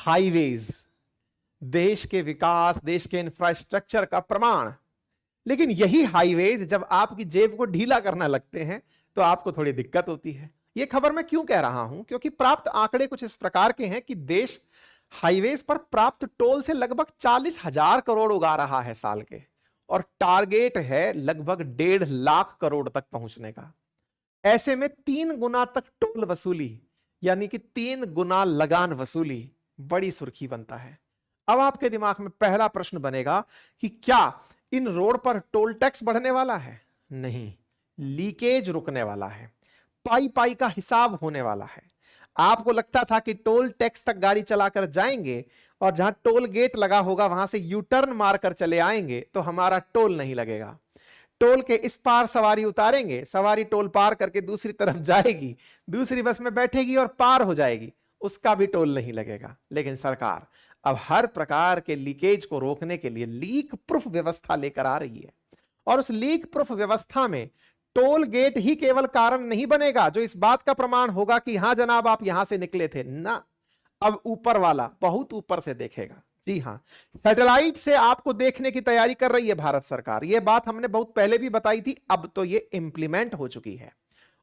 Highways देश के विकास, देश के इंफ्रास्ट्रक्चर का प्रमाण। लेकिन यही हाईवेज जब आपकी जेब को ढीला करना लगते हैं तो आपको थोड़ी दिक्कत होती है। यह खबर मैं क्यों कह रहा हूं? क्योंकि प्राप्त आंकड़े कुछ इस प्रकार के हैं कि देश हाईवेज पर प्राप्त टोल से लगभग 40,000 करोड़ उगा रहा है साल के, और टारगेट है लगभग 1.5 लाख करोड़ तक पहुंचने का। ऐसे में 3 गुना तक टोल वसूली, यानी कि 3 गुना लगान वसूली, बड़ी सुर्खी बनता है। अब आपके दिमाग में पहला प्रश्न बनेगा कि क्या इन रोड पर टोल टैक्स बढ़ने वाला है? नहीं, लीकेज रुकने वाला है, पाई पाई का हिसाब होने वाला है। आपको लगता था कि टोल टैक्स तक गाड़ी चलाकर जाएंगे और जहां टोल गेट लगा होगा वहां से यू टर्न मारकर चले आएंगे तो हमारा टोल नहीं लगेगा। टोल के इस पार सवारी उतारेंगे, सवारी टोल पार करके दूसरी तरफ जाएगी, दूसरी बस में बैठेगी और पार हो जाएगी, उसका भी टोल नहीं लगेगा। लेकिन सरकार अब हर प्रकार के लीकेज को रोकने के लिए लीक प्रूफ व्यवस्था लेकर आ रही है, और उस लीक प्रूफ व्यवस्था में टोल गेट ही केवल कारण नहीं बनेगा जो इस बात का प्रमाण होगा कि हां जनाब आप यहां से निकले थे ना। अब ऊपर वाला बहुत ऊपर से देखेगा। जी हां, सैटेलाइट से आपको देखने की तैयारी कर रही है भारत सरकार। यह बात हमने बहुत पहले भी बताई थी, अब तो यह इंप्लीमेंट हो चुकी है।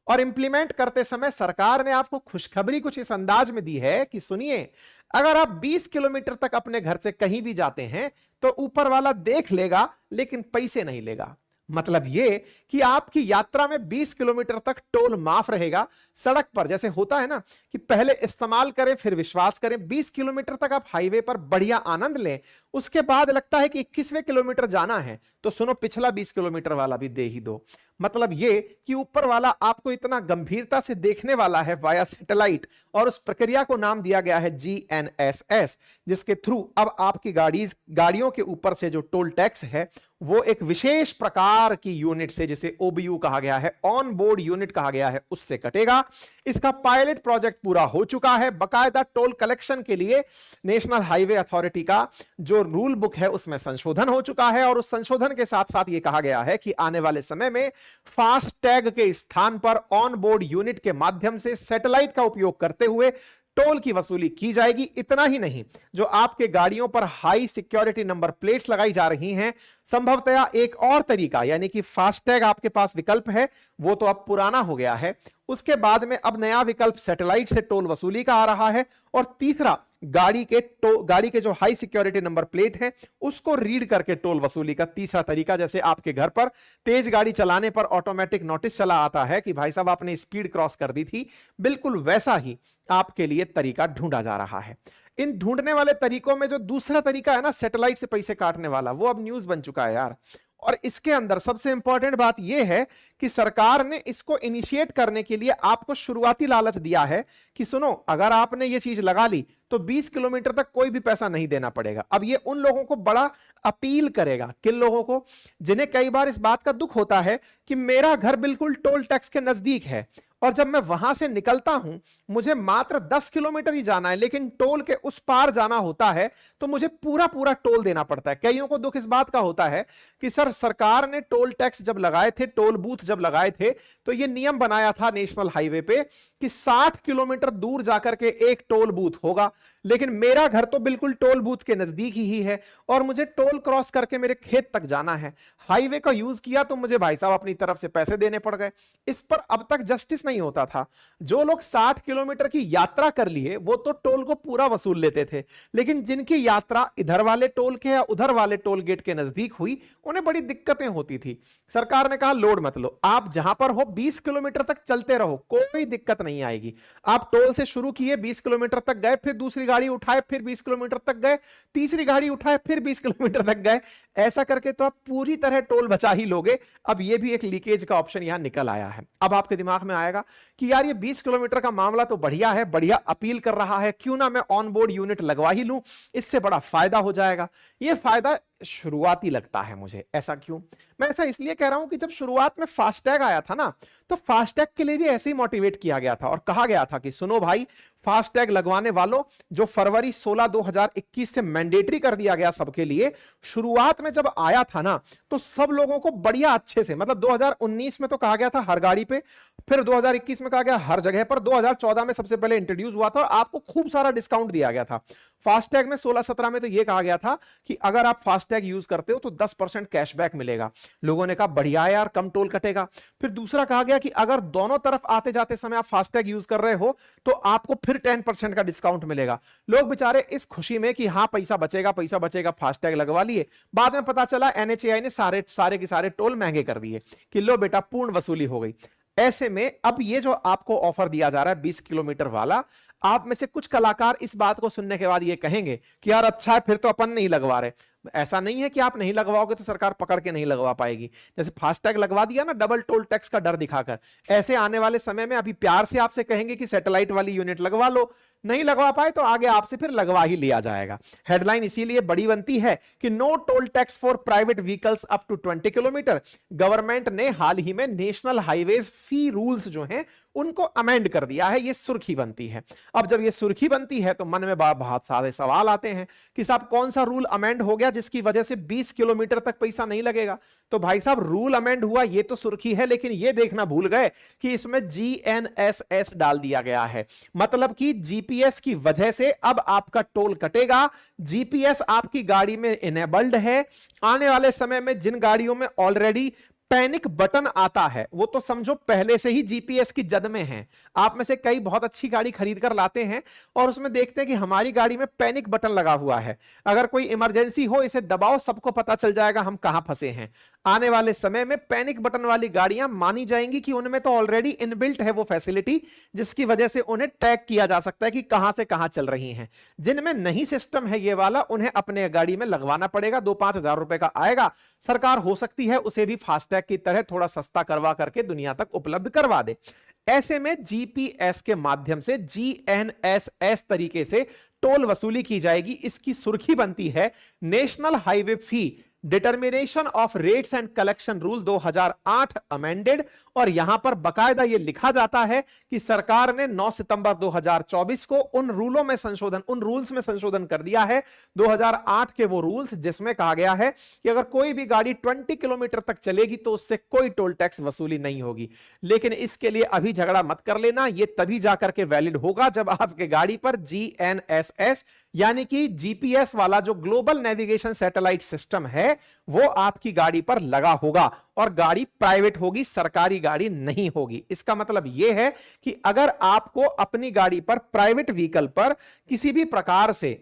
और इंप्लीमेंट करते समय सरकार ने आपको खुशखबरी कुछ इस अंदाज में दी है कि सुनिए, अगर आप 20 किलोमीटर तक अपने घर से कहीं भी जाते हैं तो ऊपर वाला देख लेगा लेकिन पैसे नहीं लेगा। मतलब यह कि आपकी यात्रा में 20 किलोमीटर तक टोल माफ रहेगा। सड़क पर जैसे होता है ना कि पहले इस्तेमाल करें फिर विश्वास करें, 20 किलोमीटर तक आप हाईवे पर बढ़िया आनंद लें, उसके बाद लगता है कि 21वें किलोमीटर जाना है तो सुनो पिछला 20 किलोमीटर वाला भी दे ही दो। मतलब यह कि ऊपर वाला आपको इतना गंभीरता से देखने वाला है वाया सैटेलाइट, और उस प्रक्रिया को नाम दिया गया है GNSS, जिसके थ्रू अब आपकी गाड़ियों के ऊपर से जो टोल टैक्स है वो एक विशेष प्रकार की यूनिट से, जिसे OBU कहा गया है, ऑन बोर्ड यूनिट कहा गया है, उससे कटेगा। इसका पायलट प्रोजेक्ट पूरा हो चुका है। बकायदा टोल कलेक्शन के लिए नेशनल हाईवे अथॉरिटी का जो रूल बुक है उसमें संशोधन हो चुका है, और उस संशोधन के साथ साथ यह कहा गया है कि आने वाले समय में फास्ट टैग के स्थान पर ऑन बोर्ड यूनिट के माध्यम से सैटेलाइट का उपयोग करते हुए टोल की वसूली की जाएगी। इतना ही नहीं, जो आपके गाड़ियों पर हाई सिक्योरिटी नंबर प्लेट्स लगाई जा रही हैं, संभवतया एक और तरीका यानी कि फास्टैग आपके पास विकल्प है, वो तो अब पुराना हो गया है। उसके बाद में अब नया विकल्प सैटेलाइट से टोल वसूली का आ रहा है। और तीसरा, गाड़ी के जो हाई सिक्योरिटी नंबर प्लेट है उसको रीड करके टोल वसूली का तीसरा तरीका। जैसे आपके घर पर तेज गाड़ी चलाने पर ऑटोमेटिक नोटिस चला आता है कि भाई साहब आपने स्पीड क्रॉस कर दी थी, बिल्कुल वैसा ही आपके लिए तरीका ढूंढा जा रहा है। इन ढूंढने वाले तरीकों में जो दूसरा तरीका है ना, सैटेलाइट से पैसे काटने वाला, वो अब न्यूज बन चुका है यार। और इसके अंदर सबसे इंपॉर्टेंट बात यह है कि सरकार ने इसको इनिशिएट करने के लिए आपको शुरुआती लालच दिया है कि सुनो, अगर आपने ये चीज लगा ली तो 20 किलोमीटर तक कोई भी पैसा नहीं देना पड़ेगा। अब ये उन लोगों को बड़ा अपील करेगा, किन लोगों को, जिन्हें कई बार इस बात का दुख होता है कि मेरा घर बिल्कुल टोल टैक्स के नजदीक है और जब मैं वहां से निकलता हूं मुझे मात्र 10 किलोमीटर ही जाना है, लेकिन टोल के उस पार जाना होता है तो मुझे पूरा पूरा टोल देना पड़ता है। कईयों को दुख इस बात का होता है कि सर, सरकार ने टोल टैक्स जब लगाए थे, टोल बूथ जब लगाए थे, तो यह नियम बनाया था नेशनल हाईवे पे कि 60 किलोमीटर दूर जाकर के एक टोल बूथ होगा, लेकिन मेरा घर तो बिल्कुल टोल बूथ के नजदीक ही है और मुझे टोल क्रॉस करके मेरे खेत तक जाना है। हाईवे का यूज किया तो मुझे भाई साहब अपनी तरफ से पैसे देने पड़ गए। इस पर अब तक जस्टिस नहीं होता था। जो लोग 60 किलोमीटर की यात्रा कर लिए वो तो टोल को पूरा वसूल लेते थे, लेकिन जिनकी यात्रा इधर वाले टोल के या उधर वाले टोल गेट के नजदीक हुई उन्हें बड़ी दिक्कतें होती थी। सरकार ने कहा लोड मत लो, आप जहां पर हो 20 किलोमीटर तक चलते रहो, कोई दिक्कत नहीं आएगी। आप टोल से शुरू किए, 20 किलोमीटर तक गए, फिर दूसरी गाड़ी उठाए, फिर 20 किलोमीटर तक गए, तीसरी गाड़ी उठाए, फिर 20 किलोमीटर तक गए। ऐसा करके तो आप पूरी तरह टोल बचा ही लोगे। अब यह भी एक लीकेज का ऑप्शन यहां निकल आया है। अब आपके दिमाग में आएगा कि यार ये 20 किलोमीटर का मामला तो बढ़िया है, बढ़िया अपील कर रहा है, क्यों ना मैं ऑन बोर्ड यूनिट लगवा ही लूं, इससे बड़ा फायदा हो जाएगा। यह फायदा शुरुआती लगता है मुझे। ऐसा क्यों? मैं ऐसा इसलिए कह रहा हूं कि जब शुरुआत में फास्टैग आया था ना, तो फास्टैग के लिए भी ऐसे ही मोटिवेट किया गया था और कहा गया था कि सुनो भाई, फास्टैग लगवाने वालों, जो फरवरी 16 2021 से मैंडेटरी कर दिया गया सबके लिए, शुरुआत में जब आया था ना तो सब लोगों को बढ़िया अच्छे से, मतलब 2019 में तो कहा गया था हर गाड़ी पे, फिर 2021 में कहा गया हर जगह पर, 2014 में सबसे पहले इंट्रोड्यूस हुआ था और आपको खूब सारा डिस्काउंट दिया गया था। फास्टैग में 16-17 में तो यह कहा गया था कि अगर आप फास्टैग यूज करते हो तो 10% कैशबैक मिलेगा। लोगों ने कहा बढ़िया है यार, कम टोल कटेगा। फिर दूसरा कहा गया कि अगर दोनों तरफ आते जाते समय आप फास्टैग यूज कर रहे हो तो आपको फिर 10% का डिस्काउंट मिलेगा। लोग बेचारे इस खुशी में कि हाँ पैसा बचेगा फास्टैग लगवा लिए, बाद में पता चला एनएचएआई ने सारे के सारे टोल महंगे कर दिए कि लो बेटा पूर्ण वसूली हो गई। ऐसे में अब ये जो आपको ऑफर दिया जा रहा है 20 किलोमीटर वाला, आप में से कुछ कलाकार इस बात को सुनने के बाद ये कहेंगे कि यार अच्छा है फिर तो अपन नहीं लगवा रहे। ऐसा नहीं है कि आप नहीं लगवाओगे तो सरकार पकड़ के नहीं लगवा पाएगी। जैसे फास्टैग लगवा दिया ना डबल टोल टैक्स का डर दिखाकर, ऐसे आने वाले समय में अभी प्यार से आपसे कहेंगे कि सैटेलाइट वाली यूनिट लगवा लो, नहीं लगवा पाए तो आगे आपसे फिर लगवा ही लिया जाएगा। हेडलाइन इसीलिए बड़ी बनती है कि no toll tax for private vehicles up to 20 kilometre. Government ने हाल ही में नेशनल हाईवेज फी रूल्स जो हैं उनको अमेंड कर दिया है, ये सुर्खी बनती है। अब जब ये सुर्खी बनती है तो मन में बहुत सारे सवाल आते हैं कि साहब कौन सा रूल अमेंड हो गया जिसकी वजह से 20 किलोमीटर तक पैसा नहीं लगेगा। तो भाई साहब रूल अमेंड हुआ ये तो सुर्खी है, लेकिन ये देखना भूल गए कि इसमें GNSS डाल दिया गया है। मतलब कि जीपीएस की वजह से अब आपका टोल कटेगा। जीपीएस आपकी गाड़ी में इनेबल्ड है। आने वाले समय में जिन गाड़ियों में ऑलरेडी पैनिक बटन आता है वो तो समझो पहले से ही जीपीएस की जद में है। आप में से कई बहुत अच्छी गाड़ी खरीद कर लाते हैं और उसमें देखते हैं कि हमारी गाड़ी में पैनिक बटन लगा हुआ है, अगर कोई इमरजेंसी हो इसे दबाओ सबको पता चल जाएगा हम कहां फंसे हैं। आने वाले समय में पैनिक बटन वाली गाड़ियां मानी जाएंगी कि उनमें तो ऑलरेडी इनबिल्ट है वो फैसिलिटी, जिसकी वजह से उन्हें टैग किया जा सकता है कि कहां से कहां चल रही हैं। जिनमें नहीं सिस्टम है ये वाला, उन्हें अपने गाड़ी में लगवाना पड़ेगा, 2-5 हजार रुपए का आएगा। सरकार हो सकती है उसे भी फास्टैग की तरह थोड़ा सस्ता करवा करके दुनिया तक उपलब्ध करवा दे। ऐसे में जीपीएस के माध्यम से GNSS तरीके से टोल वसूली की जाएगी। इसकी सुर्खी बनती है national highway fee determination of rates and collection rule 2008 amended, और यहां पर बकायदा यह लिखा जाता है कि सरकार ने 9 सितंबर 2024 को उन रूल्स में संशोधन कर दिया है 2008 के वो रूल्स जिसमें कहा गया है कि अगर कोई भी गाड़ी 20 किलोमीटर तक चलेगी तो उससे कोई टोल टैक्स वसूली नहीं होगी। लेकिन इसके लिए अभी झगड़ा मत कर लेना, यह तभी जाकर के वैलिड होगा जब आपके गाड़ी पर GNSS यानी कि जीपीएस वाला जो ग्लोबल नेविगेशन सैटेलाइट सिस्टम है वो आपकी गाड़ी पर लगा होगा, और गाड़ी प्राइवेट होगी, सरकारी गाड़ी नहीं होगी। इसका मतलब यह है कि अगर आपको अपनी गाड़ी पर प्राइवेट व्हीकल पर किसी भी प्रकार से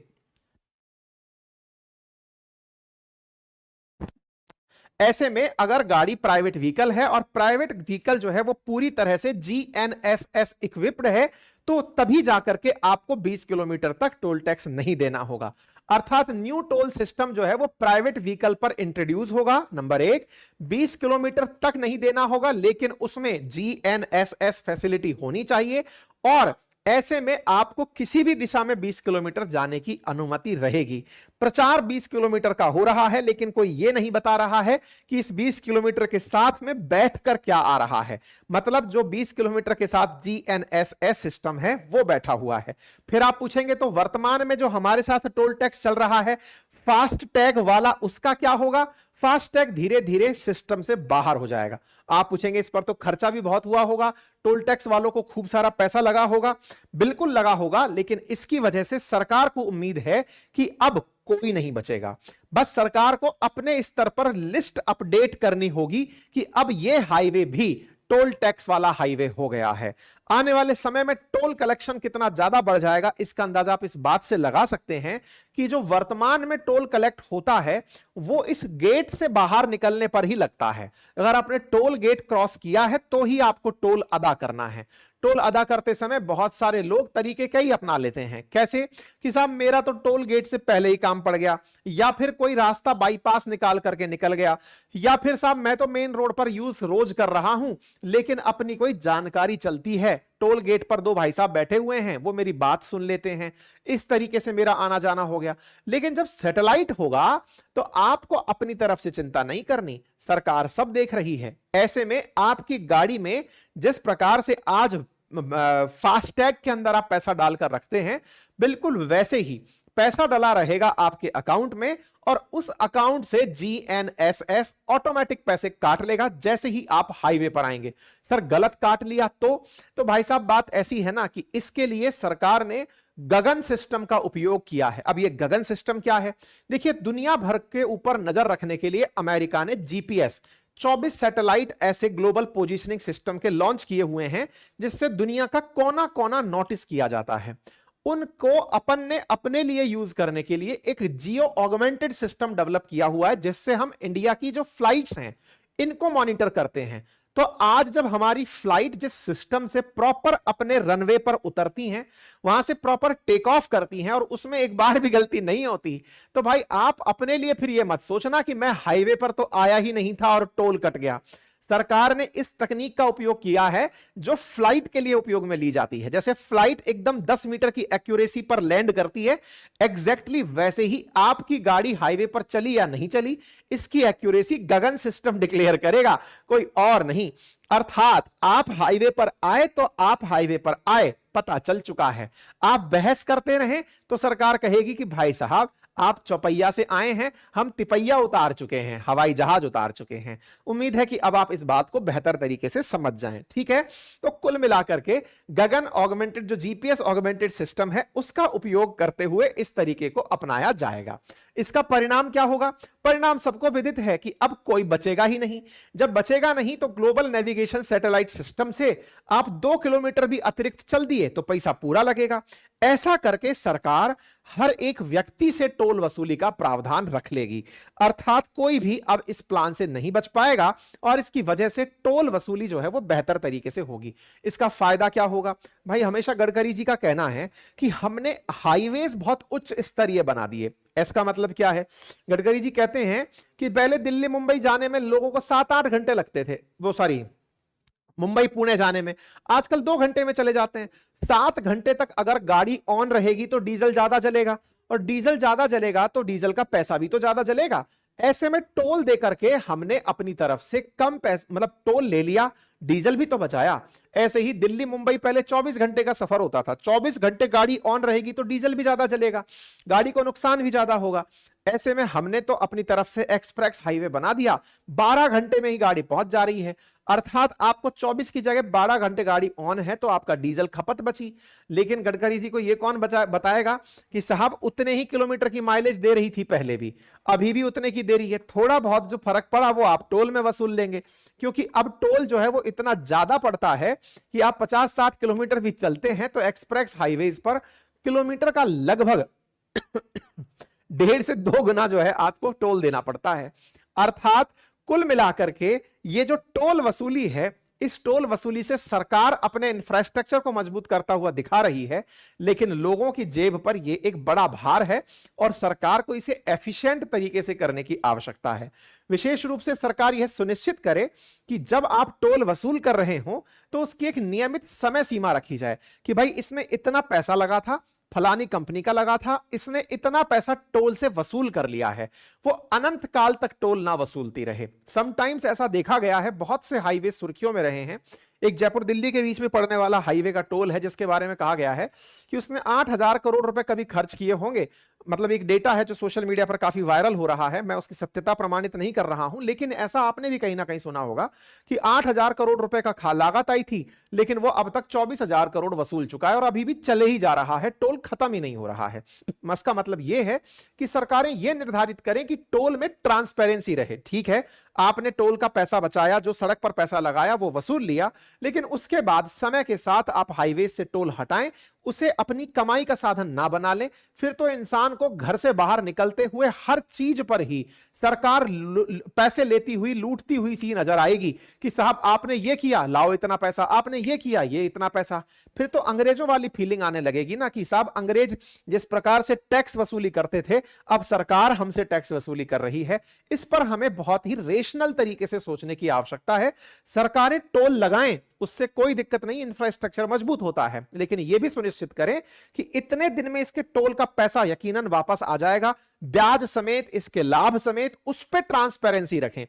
ऐसे में अगर गाड़ी प्राइवेट व्हीकल है और प्राइवेट व्हीकल जो है वो पूरी तरह से GNSS इक्विप्ड है तो तभी जाकर के आपको 20 किलोमीटर तक टोल टैक्स नहीं देना होगा। अर्थात न्यू टोल सिस्टम जो है वो प्राइवेट व्हीकल पर इंट्रोड्यूस होगा। नंबर 1, 20 किलोमीटर तक नहीं देना होगा, लेकिन उसमें GNSS फैसिलिटी होनी चाहिए, और ऐसे में आपको किसी भी दिशा में 20 किलोमीटर जाने की अनुमति रहेगी। प्रचार 20 किलोमीटर का हो रहा है, लेकिन कोई यह नहीं बता रहा है कि इस 20 किलोमीटर के साथ में बैठकर क्या आ रहा है। मतलब जो 20 किलोमीटर के साथ GNSS सिस्टम है वो बैठा हुआ है। फिर आप पूछेंगे तो वर्तमान में जो हमारे साथ टोल टैक्स चल रहा है फास्ट टैग वाला, उसका क्या होगा? फास्टैग धीरे धीरे सिस्टम से बाहर हो जाएगा। आप पूछेंगे इस पर तो खर्चा भी बहुत हुआ होगा, टोल टैक्स वालों को खूब सारा पैसा लगा होगा। बिल्कुल लगा होगा, लेकिन इसकी वजह से सरकार को उम्मीद है कि अब कोई नहीं बचेगा। बस सरकार को अपने स्तर पर लिस्ट अपडेट करनी होगी कि अब यह हाईवे भी टोल टैक्स वाला हाईवे हो गया है। आने वाले समय में टोल कलेक्शन कितना ज्यादा बढ़ जाएगा इसका अंदाजा आप इस बात से लगा सकते हैं कि जो वर्तमान में टोल कलेक्ट होता है वो इस गेट से बाहर निकलने पर ही लगता है। अगर आपने टोल गेट क्रॉस किया है तो ही आपको टोल अदा करना है। टोल अदा करते समय बहुत सारे लोग तरीके कई अपना लेते हैं। कैसे कि साहब मेरा तो टोल गेट से पहले ही काम पड़ गया, या फिर कोई रास्ता बाईपास निकाल करके निकल गया, या फिर साहब मैं तो मेन रोड पर यूज रोज कर रहा हूं, लेकिन अपनी कोई जानकारी चलती है, टोल गेट पर 2 भाई साहब बैठे हुए हैं, वो मेरी बात सुन लेते हैं, इस तरीके से मेरा आना जाना हो गया। लेकिन जब सैटेलाइट होगा तो आपको अपनी तरफ से चिंता नहीं करनी, सरकार सब देख रही है। ऐसे में आपकी गाड़ी में जिस प्रकार से आज फास्टैग के अंदर आप पैसा डालकर रखते हैं, बिल्कुल वैसे ही पैसा डला रहेगा आपके अकाउंट में और उस अकाउंट से जीएनएसएस ऑटोमेटिक पैसे काट लेगा जैसे ही आप हाईवे पर आएंगे। सर गलत काट लिया तो भाई साहब बात ऐसी है ना कि इसके लिए सरकार ने गगन सिस्टम का उपयोग किया है। अब ये गगन सिस्टम क्या है? देखिए, दुनिया भर के ऊपर नजर रखने के लिए अमेरिका ने जीपीएस 24 सैटेलाइट ऐसे ग्लोबल पोजीशनिंग सिस्टम के लॉन्च किए हुए हैं जिससे दुनिया का कोना कोना नोटिस किया जाता है। उनको अपन ने अपने लिए यूज करने के लिए एक जियो ऑगमेंटेड सिस्टम डेवलप किया हुआ है जिससे हम इंडिया की जो फ्लाइट्स हैं इनको मॉनिटर करते हैं। तो आज जब हमारी फ्लाइट जिस सिस्टम से प्रॉपर अपने रनवे पर उतरती हैं, वहां से प्रॉपर टेक ऑफ करती हैं और उसमें एक बार भी गलती नहीं होती, तो भाई आप अपने लिए फिर यह मत सोचना कि मैं हाईवे पर तो आया ही नहीं था और टोल कट गया। सरकार ने इस तकनीक का उपयोग किया है जो फ्लाइट के लिए उपयोग में ली जाती है। जैसे फ्लाइट एकदम 10 मीटर की एक्यूरेसी पर लैंड करती है, एग्जैक्टली वैसे ही आपकी गाड़ी हाईवे पर चली या नहीं चली, इसकी एक्यूरेसी गगन सिस्टम डिक्लेयर करेगा, कोई और नहीं। अर्थात आप हाईवे पर आए तो आप हाईवे पर आए, पता चल चुका है। आप बहस करते रहें तो सरकार कहेगी कि भाई साहब आप चौपैया से आए हैं, हम तिपैया उतार चुके हैं, हवाई जहाज उतार चुके हैं। उम्मीद है कि अब आप इस बात को बेहतर तरीके से समझ जाएं, ठीक है। तो कुल मिलाकर के गगन ऑगमेंटेड जो जीपीएस ऑगमेंटेड सिस्टम है उसका उपयोग करते हुए इस तरीके को अपनाया जाएगा। इसका परिणाम क्या होगा? परिणाम सबको विदित है कि अब कोई बचेगा ही नहीं। जब बचेगा नहीं तो ग्लोबल नेविगेशन सैटेलाइट सिस्टम से आप 2 किलोमीटर भी अतिरिक्त चल दिए तो पैसा पूरा लगेगा। ऐसा करके सरकार हर एक व्यक्ति से टोल वसूली का प्रावधान रख लेगी, अर्थात कोई भी अब इस प्लान से नहीं बच पाएगा और इसकी वजह से टोल वसूली जो है वो बेहतर तरीके से होगी। इसका फायदा क्या होगा? भाई हमेशा गडकरी जी का कहना है कि हमने हाईवेज बहुत उच्च स्तरीय बना दिए। इसका मतलब क्या है? गडकरी जी कहते हैं कि पहले दिल्ली मुंबई जाने में लोगों को 7-8 घंटे लगते थे, मुंबई पुणे जाने में, आजकल 2 घंटे में चले जाते हैं। 7 घंटे तक अगर गाड़ी ऑन रहेगी तो डीजल ज्यादा जलेगा और डीजल ज्यादा जलेगा तो डीजल का पैसा भी तो ज्यादा जलेगा। ऐसे में टोल दे करके हमने अपनी तरफ से कम पैसा मतलब टोल ले लिया, डीजल भी तो बचाया। ऐसे ही दिल्ली मुंबई पहले 24 घंटे का सफर होता था, 24 घंटे गाड़ी ऑन रहेगी तो डीजल भी ज्यादा जलेगा, गाड़ी को नुकसान भी ज्यादा होगा। ऐसे में हमने तो अपनी तरफ से एक्सप्रेस हाईवे बना दिया, 12 घंटे में ही गाड़ी पहुंच जा रही है। अर्थात आपको 24 की जगह 12 घंटे गाड़ी ऑन है तो आपका डीजल खपत बची। लेकिन गडकरी जी को यह कौन बताएगा कि साहब उतने ही किलोमीटर की माइलेज दे रही थी पहले भी, अभी भी उतने की दे रही है, थोड़ा बहुत जो फर्क पड़ा वो आप टोल में वसूल लेंगे। क्योंकि अब टोल जो है वो इतना ज्यादा पड़ता है कि आप 50-60 किलोमीटर भी चलते हैं तो एक्सप्रेस हाईवेज पर किलोमीटर का लगभग 1.5 से 2 गुना जो है आपको टोल देना पड़ता है। अर्थात कुल मिलाकर के ये जो टोल वसूली है, इस टोल वसूली से सरकार अपने इंफ्रास्ट्रक्चर को मजबूत करता हुआ दिखा रही है, लेकिन लोगों की जेब पर यह एक बड़ा भार है और सरकार को इसे एफिशिएंट तरीके से करने की आवश्यकता है। विशेष रूप से सरकार यह सुनिश्चित करे कि जब आप टोल वसूल कर रहे हो तो उसकी एक नियमित समय सीमा रखी जाए कि भाई इसमें इतना पैसा लगा था, फलानी कंपनी का लगा था, इसने इतना पैसा टोल से वसूल कर लिया है, वो अनंत काल तक टोल ना वसूलती रहे। समटाइम्स ऐसा देखा गया है, बहुत से हाईवे सुर्खियों में रहे हैं। एक जयपुर दिल्ली के बीच में पड़ने वाला हाईवे का टोल है जिसके बारे में कहा गया है कि उसने 8,000 करोड़ रुपए कभी खर्च किए होंगे। मतलब एक डेटा है जो सोशल मीडिया पर काफी वायरल हो रहा है, मैं उसकी सत्यता प्रमाणित नहीं कर रहा हूं, लेकिन ऐसा आपने भी कहीं ना कहीं सुना होगा कि 8,000 करोड़ रुपए का लागत आई थी, लेकिन वो अब तक 24,000 करोड़ वसूल चुका है और अभी भी चले ही जा रहा है, टोल खत्म ही नहीं हो रहा है। इसका मतलब यह है कि सरकारें यह निर्धारित करें कि टोल में ट्रांसपेरेंसी रहे। ठीक है, आपने टोल का पैसा बचाया, जो सड़क पर पैसा लगाया वो वसूल लिया, लेकिन उसके बाद समय के साथ आप हाईवे से टोल हटाएं, उसे अपनी कमाई का साधन ना बना लें। फिर तो इंसान को घर से बाहर निकलते हुए हर चीज पर ही सरकार पैसे लेती हुई, लूटती हुई सी नजर आएगी कि साहब आपने ये किया, लाओ इतना पैसा, आपने ये किया, ये इतना पैसा। फिर तो अंग्रेजों वाली फीलिंग आने लगेगी ना कि साहब अंग्रेज जिस प्रकार से टैक्स वसूली करते थे, अब सरकार हमसे टैक्स वसूली कर रही है। इस पर हमें बहुत ही रेशनल तरीके से सोचने की आवश्यकता है। सरकारें टोल लगाएं, उससे कोई दिक्कत नहीं, इंफ्रास्ट्रक्चर मजबूत होता है, लेकिन यह भी सुनिश्चित करें कि इतने दिन में इसके टोल का पैसा यकीनन वापस आ जाएगा, ब्याज समेत, इसके लाभ समेत, उस पर ट्रांसपेरेंसी रखें।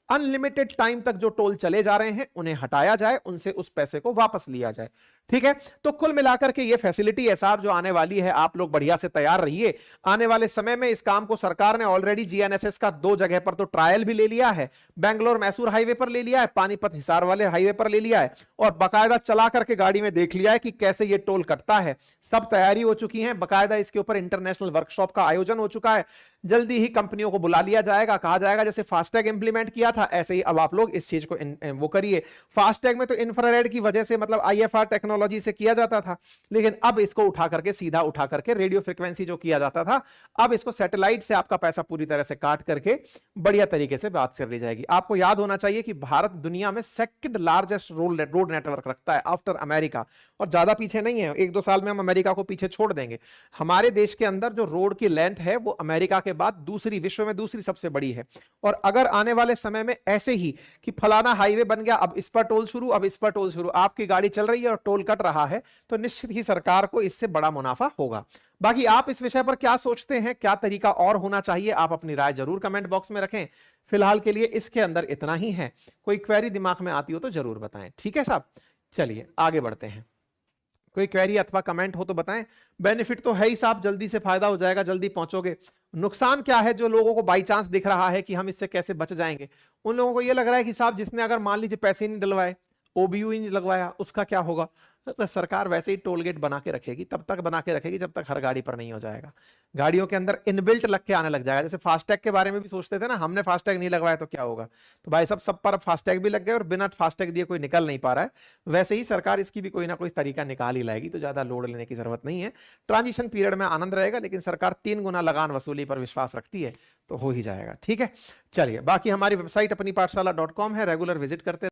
अनलिमिटेड टाइम तक जो टोल चले जा रहे हैं उन्हें हटाया जाए, उनसे उस पैसे को वापस लिया जाए। ठीक है, तो कुल मिलाकर के ये फैसिलिटी है साहब जो आने वाली है, आप लोग बढ़िया से तैयार रहिए। आने वाले समय में इस काम को सरकार ने ऑलरेडी जीएनएसएस का 2 जगह पर तो ट्रायल भी ले लिया है, बेंगलोर मैसूर हाईवे पर ले लिया है, पानीपत हिसार वाले हाईवे पर ले लिया है, और बकायदा चला करके गाड़ी में देख लिया है कि कैसे ये टोल कटता है। सब तैयारी हो चुकी है, बकायदा इसके ऊपर इंटरनेशनल वर्कशॉप का आयोजन हो चुका है। जल्दी ही कंपनियों को बुला लिया जाएगा, कहा जाएगा जैसे फास्टैग इंप्लीमेंट किया था ऐसे ही अब आप लोग इस चीज को वो करिए। फास्टैग में तो इंफ्रारेड की वजह से मतलब आईएफआर टेक्नोलॉजी से किया जाता था, लेकिन अब इसको उठा करके सीधा उठा करके रेडियो फ्रिक्वेंसी जो किया जाता था, अब इसको सैटेलाइट से आपका पैसा पूरी तरह से काट करके बढ़िया तरीके से बात कर ली जाएगी। आपको याद होना चाहिए कि भारत दुनिया में सेकंड लार्जेस्ट रोड नेटवर्क रखता है आफ्टर अमेरिका, और ज्यादा पीछे नहीं है, 1-2 साल में हम अमेरिका को पीछे छोड़ देंगे। हमारे देश के अंदर जो रोड की लेंथ है वो अमेरिका के बाद दूसरी, विश्व में दूसरी सबसे बड़ी है। और अगर आने वाले समय में ऐसे ही कि फलाना हाईवे बन गया, अब इस पर टोल शुरू, अब इस पर टोल शुरू, आपकी गाड़ी चल रही है और टोल कट रहा है, तो निश्चित ही सरकार को इससे बड़ा मुनाफा होगा। बाकी आप इस विषय पर क्या सोचते हैं, क्या तरीका और होना चाहिए, आप अपनी राय जरूर कमेंट बॉक्स में रखें। फिलहाल के लिए इसके अंदर इतना ही है, कोई क्वेरी दिमाग में आती हो तो जरूर बताएं। ठीक है साहब, चलिए आगे बढ़ते हैं। कोई क्वेरी अथवा कमेंट हो तो बताएं। बेनिफिट तो है ही साहब, जल्दी से फायदा हो जाएगा, जल्दी पहुंचोगे। नुकसान क्या है जो लोगों को बाई चांस दिख रहा है कि हम इससे कैसे बच जाएंगे, उन लोगों को यह लग रहा है कि साहब जिसने अगर मान लीजिए पैसे नहीं डलवाए, ओबीयू ही नहीं लगवाया, उसका क्या होगा। तो सरकार वैसे ही टोल गेट बना के रखेगी, तब तक बना के रखेगी जब तक हर गाड़ी पर नहीं हो जाएगा। गाड़ियों के अंदर इनबिल्ट लग के आने लग जाएगा। जैसे फास्टैग के बारे में भी सोचते थे ना, हमने फास्टैग नहीं लगवाया तो क्या होगा, तो भाई सब पर फास्टैग भी लग गए और बिना फास्टैग दिए कोई निकल नहीं पा रहा है। वैसे ही सरकार इसकी भी कोई ना कोई तरीका निकाल ही लाएगी, तो ज्यादा लोड लेने की जरूरत नहीं है। ट्रांजिशन पीरियड में आनंद रहेगा, लेकिन सरकार 3 गुना लगान वसूली पर विश्वास रखती है, तो हो ही जाएगा। ठीक है, चलिए बाकी हमारी वेबसाइट अपनी पाठशाला.com है, रेगुलर विजिट करते